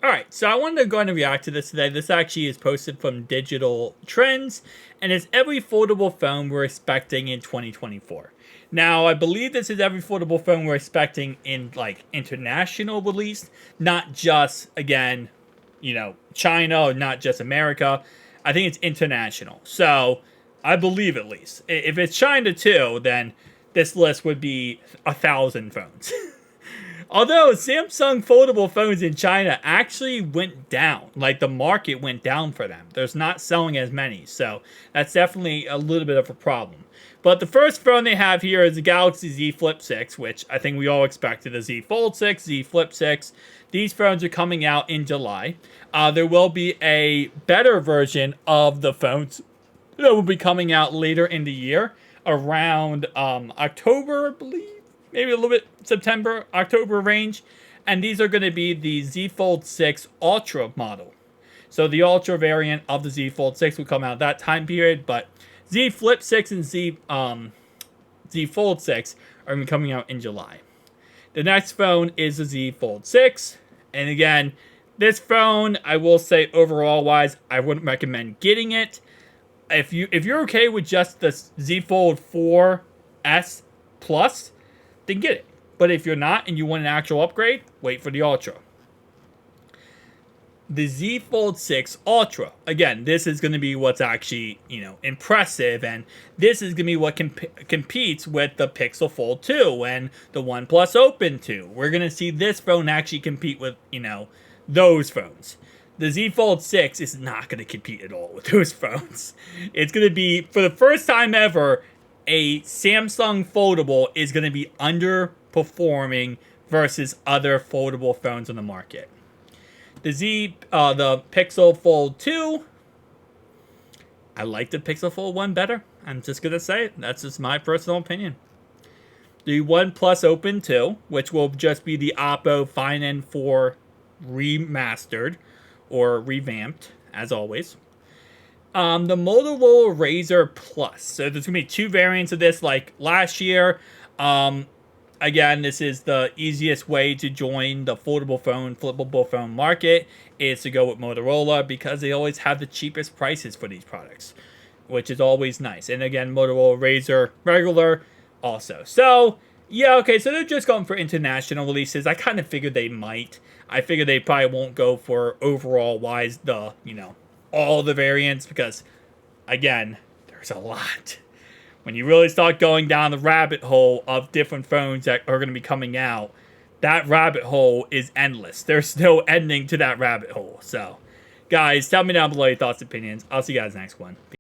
Alright, so I wanted to go ahead and react to this today. This actually is posted from Digital Trends, and it's every foldable phone we're expecting in 2024. Now, I believe this is every foldable phone we're expecting in, like, international release, not just, again, China or not just America. I think it's international. So, I believe at least. If it's China too, then this list would be 1,000 phones. Although Samsung foldable phones in China actually went down, like the market went down for them. There's not selling as many, so that's definitely a little bit of a problem. But the first phone they have here is the Galaxy Z Flip 6, which I think we all expected. The Z Fold 6, Z Flip 6. These phones are coming out in July. There will be a better version of the phones that will be coming out later in the year, around October, I believe. Maybe a little bit September, October range. And these are going to be the Z Fold 6 Ultra model. So the Ultra variant of the Z Fold 6 will come out that time period. But Z Flip 6 and Z Fold 6 are going to be coming out in July. The next phone is the Z Fold 6. And again, this phone, I will say overall wise, I wouldn't recommend getting it. If you're okay with just the Z Fold 4S Plus, then get it. But if you're not and you want an actual upgrade, wait for the Ultra. The Z Fold 6 Ultra. Again, this is going to be what's actually, impressive. And this is going to be what competes with the Pixel Fold 2 and the OnePlus Open 2. We're going to see this phone actually compete with, those phones. The Z Fold 6 is not going to compete at all with those phones. It's going to be, for the first time ever, a Samsung foldable is going to be underperforming versus other foldable phones on the market. The Pixel Fold 2, I like the Pixel Fold 1 better. I'm just going to say it. That's just my personal opinion. The OnePlus Open 2, which will just be the Oppo Find N4 remastered or revamped, as always. The Motorola Razr Plus. So there's going to be two variants of this like last year. Again, this is the easiest way to join the flippable phone market is to go with Motorola because they always have the cheapest prices for these products, which is always nice. And again, Motorola Razr regular also. So, yeah, okay, so they're just going for international releases. I kind of figured they might. I figured they probably won't go for overall wise the, all the variants because, again, there's a lot. When you really start going down the rabbit hole of different phones that are going to be coming out, that rabbit hole is endless. There's no ending to that rabbit hole. So, guys, tell me down below your thoughts and opinions. I'll see you guys next one.